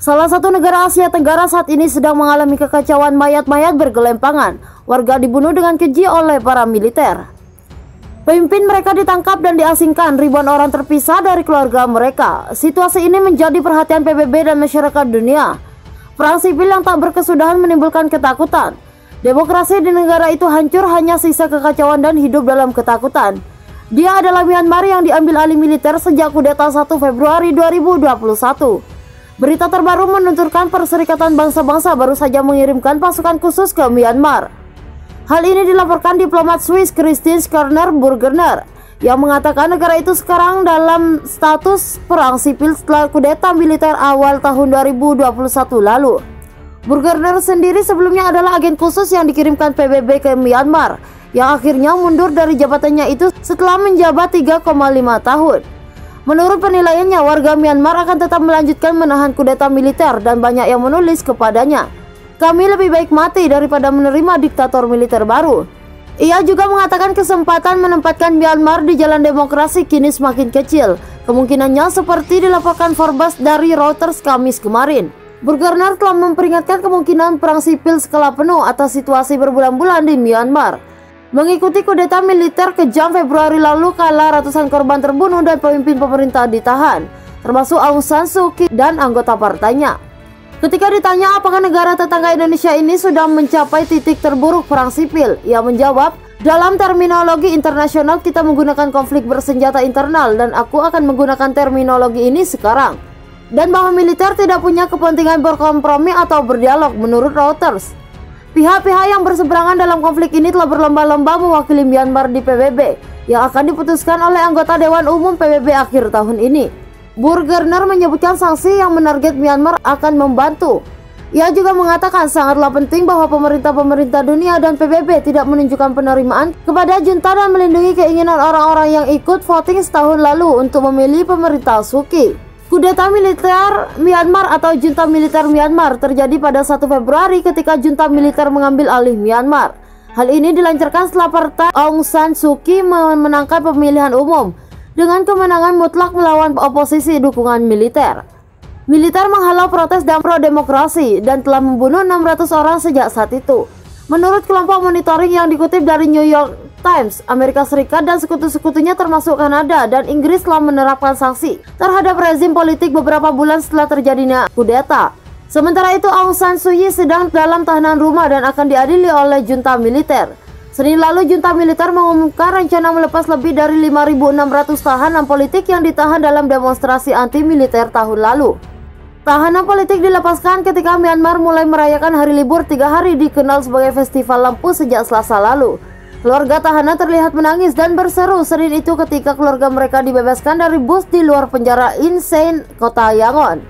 Salah satu negara Asia Tenggara saat ini sedang mengalami kekacauan, mayat-mayat bergelimpangan. Warga dibunuh dengan keji oleh para militer. Pemimpin mereka ditangkap dan diasingkan, ribuan orang terpisah dari keluarga mereka. Situasi ini menjadi perhatian PBB dan masyarakat dunia. Perang sipil yang tak berkesudahan menimbulkan ketakutan. Demokrasi di negara itu hancur, hanya sisa kekacauan dan hidup dalam ketakutan. Dia adalah Myanmar yang diambil alih militer sejak kudeta 1 Februari 2021. Berita terbaru menuturkan Perserikatan Bangsa-Bangsa baru saja mengirimkan pasukan khusus ke Myanmar. Hal ini dilaporkan diplomat Swiss Christine Schraner-Burgener yang mengatakan negara itu sekarang dalam status perang sipil setelah kudeta militer awal tahun 2021 lalu. Burgener sendiri sebelumnya adalah agen khusus yang dikirimkan PBB ke Myanmar, yang akhirnya mundur dari jabatannya itu setelah menjabat 3,5 tahun. Menurut penilaiannya, warga Myanmar akan tetap melanjutkan menahan kudeta militer dan banyak yang menulis kepadanya, "Kami lebih baik mati daripada menerima diktator militer baru." Ia juga mengatakan kesempatan menempatkan Myanmar di jalan demokrasi kini semakin kecil. Kemungkinannya seperti dilaporkan Forbes dari Reuters Kamis kemarin. Burgener telah memperingatkan kemungkinan perang sipil skala penuh atas situasi berbulan-bulan di Myanmar. Mengikuti kudeta militer kejam Februari lalu kala ratusan korban terbunuh dan pemimpin pemerintah ditahan, termasuk Aung San Suu Kyi dan anggota partainya. Ketika ditanya apakah negara tetangga Indonesia ini sudah mencapai titik terburuk perang sipil, ia menjawab, "Dalam terminologi internasional kita menggunakan konflik bersenjata internal dan aku akan menggunakan terminologi ini sekarang." Dan bahwa militer tidak punya kepentingan berkompromi atau berdialog menurut Reuters. Pihak-pihak yang berseberangan dalam konflik ini telah berlomba-lomba mewakili Myanmar di PBB yang akan diputuskan oleh anggota Dewan Umum PBB akhir tahun ini. Burgener menyebutkan sanksi yang menarget Myanmar akan membantu. Ia juga mengatakan sangatlah penting bahwa pemerintah-pemerintah dunia dan PBB tidak menunjukkan penerimaan kepada junta dan melindungi keinginan orang-orang yang ikut voting setahun lalu untuk memilih pemerintah Suu Kyi. Kudeta militer Myanmar atau junta militer Myanmar terjadi pada 1 Februari ketika junta militer mengambil alih Myanmar. Hal ini dilancarkan setelah partai Aung San Suu Kyi memenangkan pemilihan umum dengan kemenangan mutlak melawan oposisi dukungan militer. Militer menghalau protes dan pro-demokrasi dan telah membunuh 600 orang sejak saat itu. Menurut kelompok monitoring yang dikutip dari New York Times, Amerika Serikat dan sekutu-sekutunya termasuk Kanada dan Inggris telah menerapkan sanksi terhadap rezim politik beberapa bulan setelah terjadinya kudeta. Sementara itu, Aung San Suu Kyi sedang dalam tahanan rumah dan akan diadili oleh junta militer. Senin lalu, junta militer mengumumkan rencana melepas lebih dari 5.600 tahanan politik yang ditahan dalam demonstrasi anti-militer tahun lalu. Tahanan politik dilepaskan ketika Myanmar mulai merayakan hari libur 3 hari dikenal sebagai Festival Lampu sejak Selasa lalu. Keluarga tahanan terlihat menangis dan berseru Senin itu ketika keluarga mereka dibebaskan dari bus di luar penjara Insein, kota Yangon.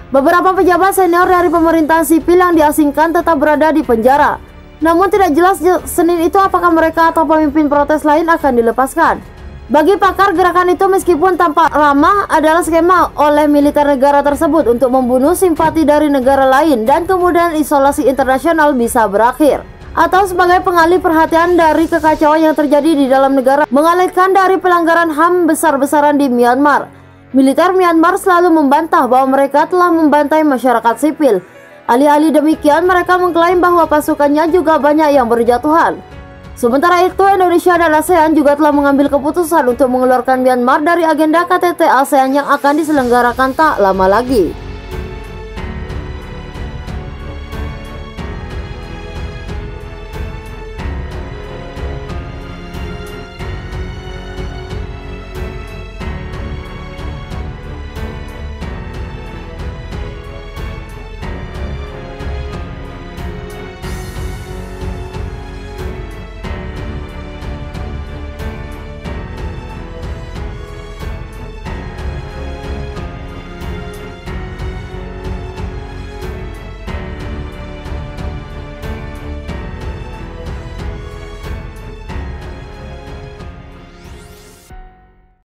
Beberapa pejabat senior dari pemerintahan sipil yang diasingkan tetap berada di penjara. Namun tidak jelas Senin itu apakah mereka atau pemimpin protes lain akan dilepaskan. Bagi pakar, gerakan itu meskipun tampak ramah adalah skema oleh militer negara tersebut untuk membunuh simpati dari negara lain dan kemudian isolasi internasional bisa berakhir. Atau sebagai pengalih perhatian dari kekacauan yang terjadi di dalam negara, mengalihkan dari pelanggaran HAM besar-besaran di Myanmar. Militer Myanmar selalu membantah bahwa mereka telah membantai masyarakat sipil. Alih-alih demikian, mereka mengklaim bahwa pasukannya juga banyak yang berjatuhan. Sementara itu, Indonesia dan ASEAN juga telah mengambil keputusan untuk mengeluarkan Myanmar dari agenda KTT ASEAN yang akan diselenggarakan tak lama lagi.